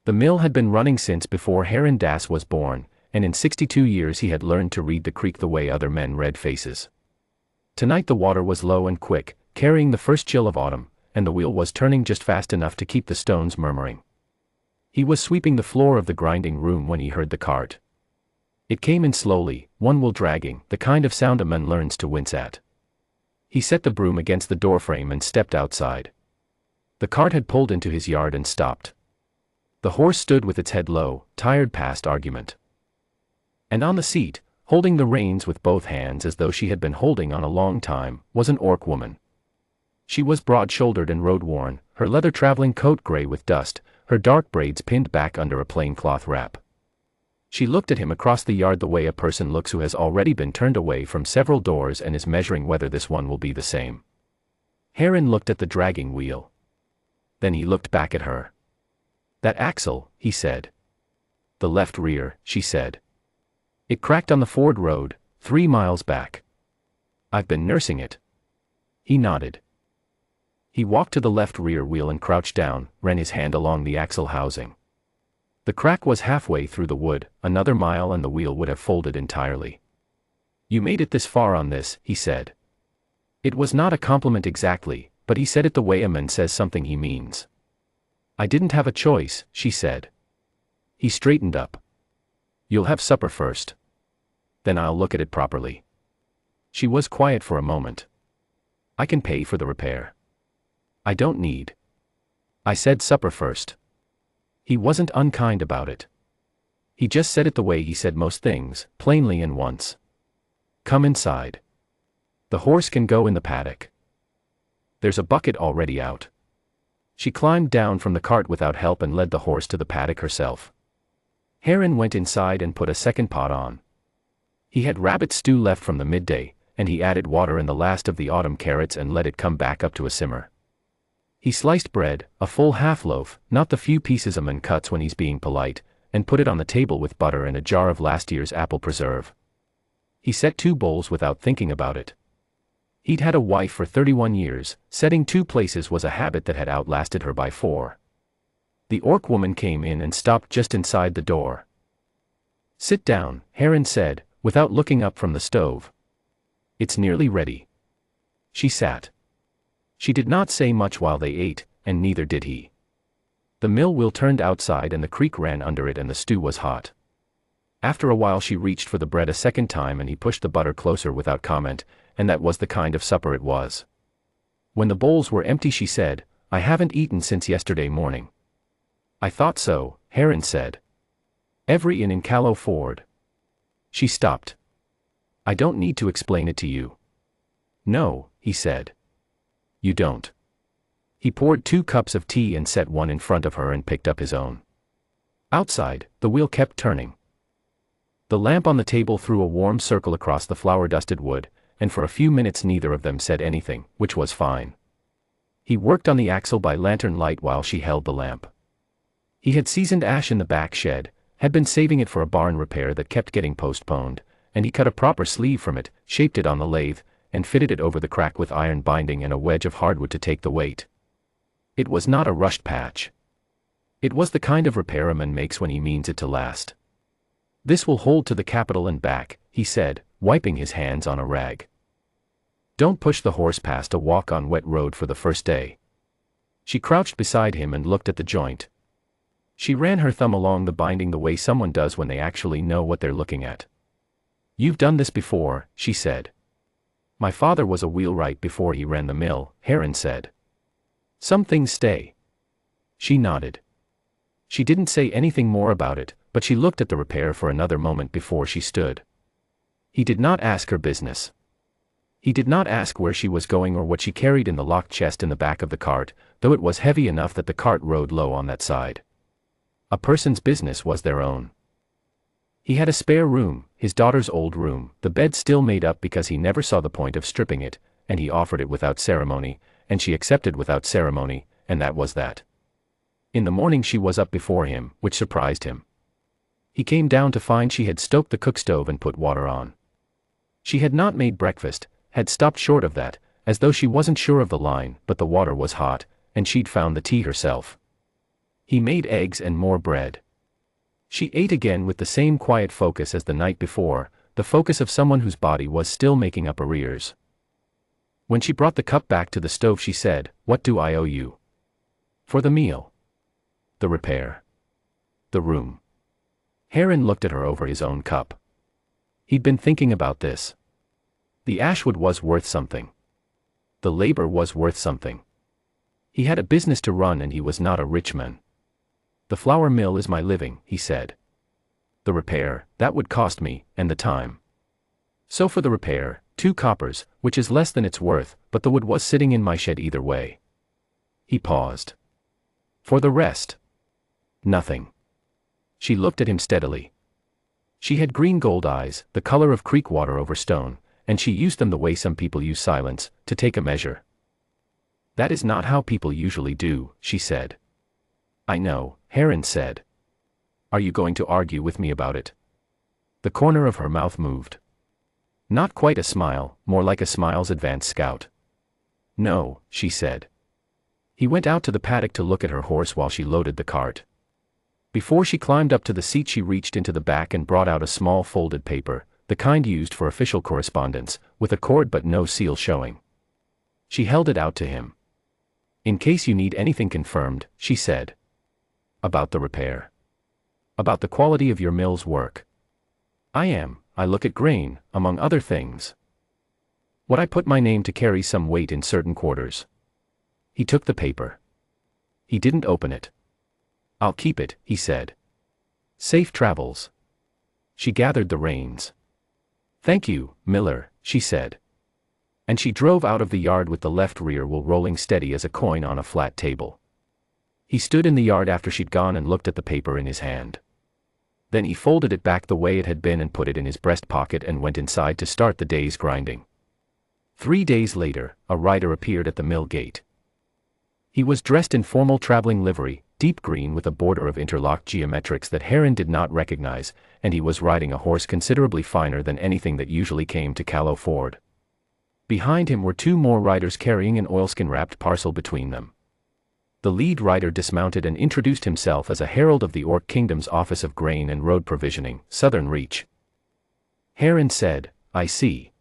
The mill had been running since before Heron Das was born, and in 62 years he had learned to read the creek the way other men read faces. Tonight the water was low and quick, carrying the first chill of autumn, and the wheel was turning just fast enough to keep the stones murmuring. He was sweeping the floor of the grinding room when he heard the cart. It came in slowly, one wheel dragging, the kind of sound a man learns to wince at. He set the broom against the doorframe and stepped outside. The cart had pulled into his yard and stopped. The horse stood with its head low, tired past argument. And on the seat, holding the reins with both hands as though she had been holding on a long time, was an orc woman. She was broad-shouldered and road-worn, her leather traveling coat gray with dust, her dark braids pinned back under a plain cloth wrap. She looked at him across the yard the way a person looks who has already been turned away from several doors and is measuring whether this one will be the same. Heron looked at the dragging wheel. Then he looked back at her. "That axle," he said. "The left rear," she said. "It cracked on the Ford Road, 3 miles back. I've been nursing it." He nodded. He walked to the left rear wheel and crouched down, ran his hand along the axle housing. The crack was halfway through the wood, another mile and the wheel would have folded entirely. "You made it this far on this," he said. It was not a compliment exactly, but he said it the way a man says something he means. "I didn't have a choice," she said. He straightened up. "You'll have supper first. Then I'll look at it properly." She was quiet for a moment. "I can pay for the repair." "I don't need." "I said supper first." He wasn't unkind about it. He just said it the way he said most things, plainly and once. "Come inside. The horse can go in the paddock. There's a bucket already out." She climbed down from the cart without help and led the horse to the paddock herself. Heron went inside and put a second pot on. He had rabbit stew left from the midday, and he added water and the last of the autumn carrots and let it come back up to a simmer. He sliced bread, a full half-loaf, not the few pieces a man cuts when he's being polite, and put it on the table with butter and a jar of last year's apple preserve. He set 2 bowls without thinking about it. He'd had a wife for 31 years, setting 2 places was a habit that had outlasted her by 4. The orc woman came in and stopped just inside the door. "Sit down," Heron said, without looking up from the stove. "It's nearly ready." She sat. She did not say much while they ate, and neither did he. The mill wheel turned outside and the creek ran under it and the stew was hot. After a while she reached for the bread a second time and he pushed the butter closer without comment, and that was the kind of supper it was. When the bowls were empty she said, "I haven't eaten since yesterday morning." "I thought so," Heron said. "Every inn in Callow Ford." She stopped. "I don't need to explain it to you." "No," he said. "You don't." He poured 2 cups of tea and set one in front of her and picked up his own. Outside, the wheel kept turning. The lamp on the table threw a warm circle across the flour-dusted wood, and for a few minutes neither of them said anything, which was fine. He worked on the axle by lantern light while she held the lamp. He had seasoned ash in the back shed, had been saving it for a barn repair that kept getting postponed, and he cut a proper sleeve from it, shaped it on the lathe, and fitted it over the crack with iron binding and a wedge of hardwood to take the weight. It was not a rushed patch. It was the kind of repair a man makes when he means it to last. "This will hold to the capital and back," he said, wiping his hands on a rag. "Don't push the horse past a walk-on wet road for the first day." She crouched beside him and looked at the joint. She ran her thumb along the binding the way someone does when they actually know what they're looking at. "You've done this before," she said. "My father was a wheelwright before he ran the mill," Heron said. "Some things stay." She nodded. She didn't say anything more about it, but she looked at the repair for another moment before she stood. He did not ask her business. He did not ask where she was going or what she carried in the locked chest in the back of the cart, though it was heavy enough that the cart rode low on that side. A person's business was their own. He had a spare room, his daughter's old room, the bed still made up because he never saw the point of stripping it, and he offered it without ceremony, and she accepted without ceremony, and that was that. In the morning she was up before him, which surprised him. He came down to find she had stoked the cook stove and put water on. She had not made breakfast, had stopped short of that, as though she wasn't sure of the line, but the water was hot, and she'd found the tea herself. He made eggs and more bread. She ate again with the same quiet focus as the night before, the focus of someone whose body was still making up arrears. When she brought the cup back to the stove, she said, "What do I owe you?" "For the meal." "The repair." "The room." Heron looked at her over his own cup. He'd been thinking about this. The ashwood was worth something. The labor was worth something. He had a business to run and he was not a rich man. "The flour mill is my living," he said. "The repair, that would cost me, and the time. So for the repair, 2 coppers, which is less than it's worth, but the wood was sitting in my shed either way." He paused. "For the rest?" "Nothing." She looked at him steadily. She had green gold eyes, the color of creek water over stone, and she used them the way some people use silence, to take a measure. "That is not how people usually do," she said. "I know," Heron said. "Are you going to argue with me about it?" The corner of her mouth moved. Not quite a smile, more like a smile's advance scout. "No," she said. He went out to the paddock to look at her horse while she loaded the cart. Before she climbed up to the seat, she reached into the back and brought out a small folded paper, the kind used for official correspondence, with a cord but no seal showing. She held it out to him. "In case you need anything confirmed," she said. "About the repair?" "About the quality of your mill's work." I look at grain, among other things. Would I put my name to carry some weight in certain quarters?" He took the paper. He didn't open it. "I'll keep it," he said. "Safe travels." She gathered the reins. "Thank you, Miller," she said. And she drove out of the yard with the left rear wheel rolling steady as a coin on a flat table. He stood in the yard after she'd gone and looked at the paper in his hand. Then he folded it back the way it had been and put it in his breast pocket and went inside to start the day's grinding. 3 days later, a rider appeared at the mill gate. He was dressed in formal traveling livery, deep green with a border of interlocked geometrics that Heron did not recognize, and he was riding a horse considerably finer than anything that usually came to Callow Ford. Behind him were 2 more riders carrying an oilskin-wrapped parcel between them. The lead rider dismounted and introduced himself as a herald of the Orc Kingdom's Office of Grain and Road Provisioning, Southern Reach. Heron said, "I see."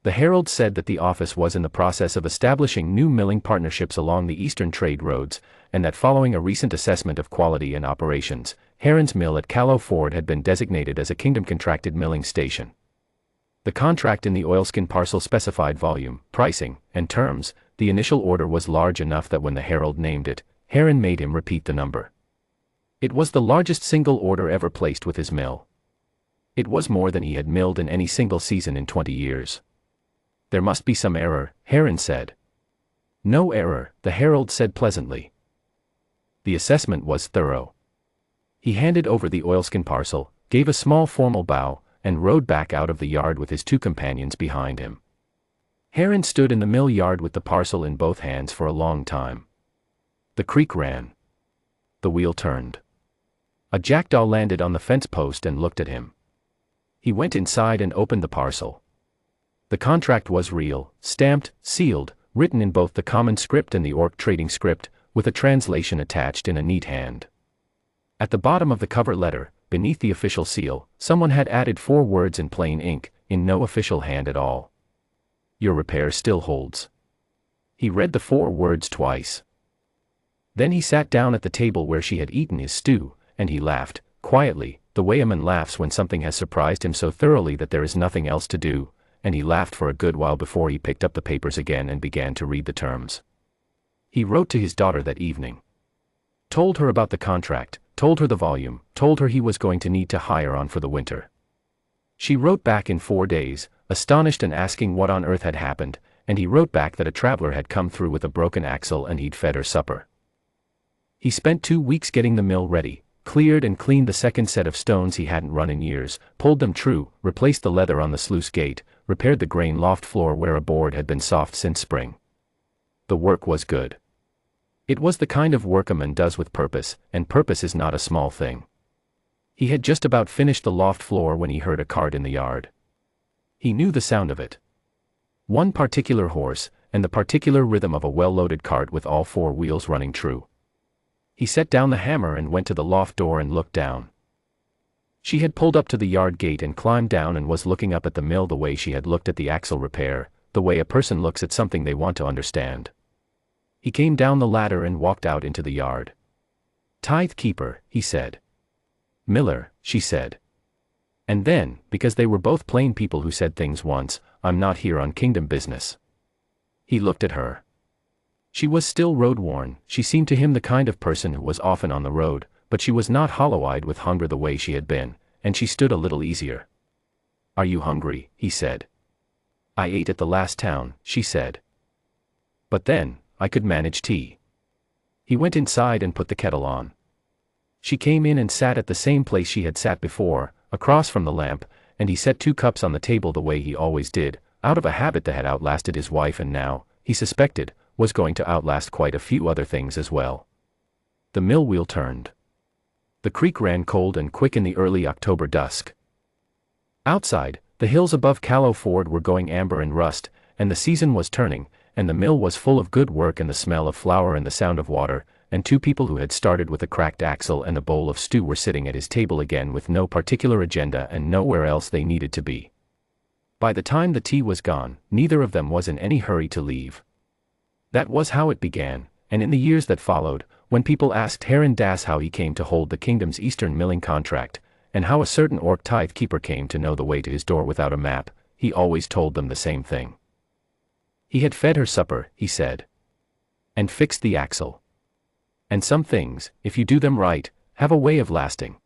The herald said that the office was in the process of establishing new milling partnerships along the eastern trade roads, and that following a recent assessment of quality and operations, Heron's mill at Callow Ford had been designated as a Kingdom-contracted milling station. The contract in the oilskin parcel specified volume, pricing, and terms. The initial order was large enough that when the herald named it, Heron made him repeat the number. It was the largest single order ever placed with his mill. It was more than he had milled in any single season in 20 years. "There must be some error," Heron said. "No error," the herald said pleasantly. The assessment was thorough. He handed over the oilskin parcel, gave a small formal bow, and rode back out of the yard with his 2 companions behind him. Heron stood in the mill yard with the parcel in both hands for a long time. The creek ran. The wheel turned. A jackdaw landed on the fence post and looked at him. He went inside and opened the parcel. The contract was real, stamped, sealed, written in both the common script and the Orc trading script, with a translation attached in a neat hand. At the bottom of the cover letter, beneath the official seal, someone had added 4 words in plain ink, in no official hand at all. "Your repair still holds." He read the 4 words twice. Then he sat down at the table where she had eaten his stew, and he laughed, quietly, the way a man laughs when something has surprised him so thoroughly that there is nothing else to do, and he laughed for a good while before he picked up the papers again and began to read the terms. He wrote to his daughter that evening. Told her about the contract, told her the volume, told her he was going to need to hire on for the winter. She wrote back in 4 days, astonished and asking what on earth had happened, and he wrote back that a traveler had come through with a broken axle and he'd fed her supper. He spent 2 weeks getting the mill ready, cleared and cleaned the second set of stones he hadn't run in years, pulled them true, replaced the leather on the sluice gate, repaired the grain loft floor where a board had been soft since spring. The work was good. It was the kind of work a man does with purpose, and purpose is not a small thing. He had just about finished the loft floor when he heard a cart in the yard. He knew the sound of it. One particular horse, and the particular rhythm of a well-loaded cart with all 4 wheels running true. He set down the hammer and went to the loft door and looked down. She had pulled up to the yard gate and climbed down and was looking up at the mill the way she had looked at the axle repair, the way a person looks at something they want to understand. He came down the ladder and walked out into the yard. "Tithe keeper," he said. "Miller," she said. And then, because they were both plain people who said things once, "I'm not here on kingdom business." He looked at her. She was still road-worn. She seemed to him the kind of person who was often on the road, but she was not hollow-eyed with hunger the way she had been, and she stood a little easier. "Are you hungry?" he said. "I ate at the last town," she said. "But then, I could manage tea." He went inside and put the kettle on. She came in and sat at the same place she had sat before, across from the lamp, and he set 2 cups on the table the way he always did, out of a habit that had outlasted his wife and now, he suspected, was going to outlast quite a few other things as well. The mill wheel turned. The creek ran cold and quick in the early October dusk. Outside, the hills above Callow Ford were going amber and rust, and the season was turning, and the mill was full of good work and the smell of flour and the sound of water, and 2 people who had started with a cracked axle and a bowl of stew were sitting at his table again with no particular agenda and nowhere else they needed to be. By the time the tea was gone, neither of them was in any hurry to leave. That was how it began, and in the years that followed, when people asked Herald how he came to hold the kingdom's eastern milling contract, and how a certain orc tithe keeper came to know the way to his door without a map, he always told them the same thing. He had fed her supper, he said. And fixed the axle. And some things, if you do them right, have a way of lasting.